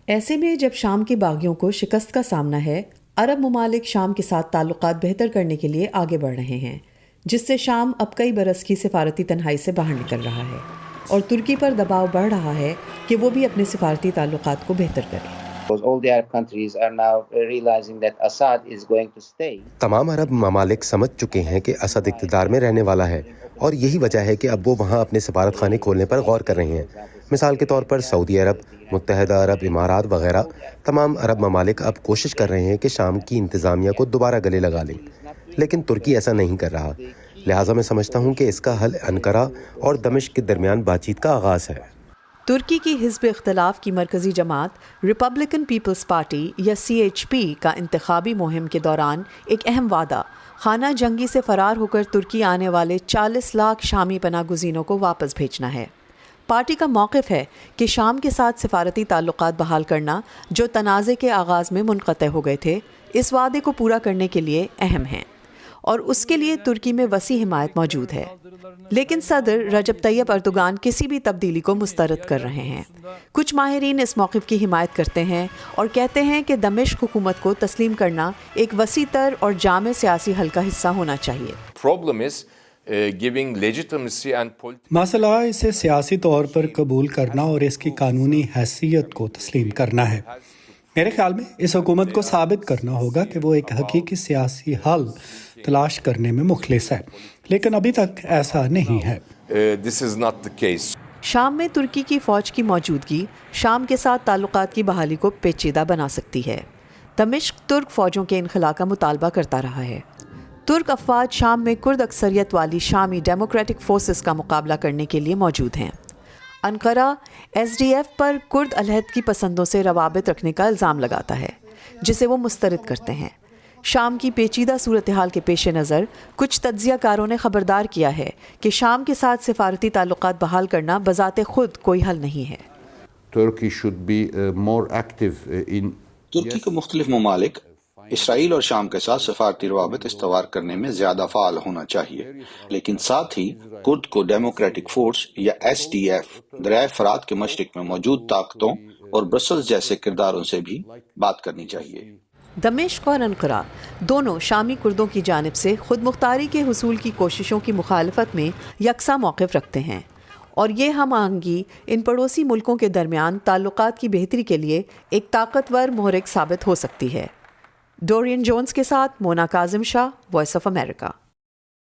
ایسے میں جب شام کے باغیوں کو شکست کا سامنا ہے، عرب ممالک شام کے ساتھ تعلقات بہتر کرنے کے لیے آگے بڑھ رہے ہیں، جس سے شام اب کئی برس کی سفارتی تنہائی سے باہر نکل رہا ہے اور ترکی پر دباؤ بڑھ رہا ہے کہ وہ بھی اپنے سفارتی تعلقات کو بہتر کرے۔ تمام عرب ممالک سمجھ چکے ہیں کہ اسد اقتدار میں رہنے والا ہے، اور یہی وجہ ہے کہ اب وہ وہاں اپنے سفارت خانے کھولنے پر غور کر رہے ہیں۔ مثال کے طور پر سعودی عرب، متحدہ عرب امارات وغیرہ تمام عرب ممالک اب کوشش کر رہے ہیں کہ شام کی انتظامیہ کو دوبارہ گلے لگا لیں، لیکن ترکی ایسا نہیں کر رہا۔ لہٰذا میں سمجھتا ہوں کہ اس کا حل انقرہ اور دمشق کے درمیان بات چیت کا آغاز ہے۔ ترکی کی حزب اختلاف کی مرکزی جماعت ریپبلکن پیپلز پارٹی یا CHP کا انتخابی مہم کے دوران ایک اہم وعدہ خانہ جنگی سے فرار ہو کر ترکی آنے والے 40 لاکھ شامی پناہ گزینوں کو واپس بھیجنا ہے۔ پارٹی کا موقف ہے کہ شام کے ساتھ سفارتی تعلقات بحال کرنا، جو تنازع کے آغاز میں منقطع ہو گئے تھے، اس وعدے کو پورا کرنے کے لیے اہم ہیں اور اس کے لیے ترکی میں وسیع حمایت موجود ہے۔ لیکن صدر رجب طیب اردوغان کسی بھی تبدیلی کو مسترد کر رہے ہیں۔ کچھ ماہرین اس موقف کی حمایت کرتے ہیں اور کہتے ہیں کہ دمشق حکومت کو تسلیم کرنا ایک وسیع تر اور جامع سیاسی حل کا حصہ ہونا چاہیے۔ مسئلہ اسے سیاسی طور پر قبول کرنا اور اس کی قانونی حیثیت کو تسلیم کرنا ہے۔ میرے خیال میں اس حکومت کو ثابت کرنا ہوگا کہ وہ ایک حقیقی سیاسی حل تلاش کرنے میں مخلص ہے، لیکن ابھی تک ایسا نہیں ہے۔ شام میں ترکی کی فوج کی موجودگی شام کے ساتھ تعلقات کی بحالی کو پیچیدہ بنا سکتی ہے۔ دمشق ترک فوجوں کے انخلاء کا مطالبہ کرتا رہا ہے۔ ترک افواج شام میں کرد اکثریت والی شامی ڈیموکریٹک فورسز کا مقابلہ کرنے کے لیے موجود ہیں۔ انقرہ SDF پر کرد علیحدگی پسندوں سے روابط رکھنے کا الزام لگاتا ہے، جسے وہ مسترد کرتے ہیں۔ شام کی پیچیدہ صورتحال کے پیش نظر کچھ تجزیہ کاروں نے خبردار کیا ہے کہ شام کے ساتھ سفارتی تعلقات بحال کرنا بذات خود کوئی حل نہیں ہے۔ ترکی کے مختلف ممالک اسرائیل اور شام کے ساتھ سفارتی روابط استوار کرنے میں زیادہ فعال ہونا چاہیے، لیکن ساتھ ہی کرد کو ڈیموکریٹک فورس یا SDF دریائے فرات کے مشرق میں موجود طاقتوں اور برسلز جیسے کرداروں سے بھی بات کرنی چاہیے۔ دمشق اور انقرہ دونوں شامی کردوں کی جانب سے خود مختاری کے حصول کی کوششوں کی مخالفت میں یکساں موقف رکھتے ہیں، اور یہ ہم آہنگی ان پڑوسی ملکوں کے درمیان تعلقات کی بہتری کے لیے ایک طاقتور محرک ثابت ہو سکتی ہے۔ ڈورین جونز کے ساتھ مونا کاظم شاہ، وائس آف امریکہ۔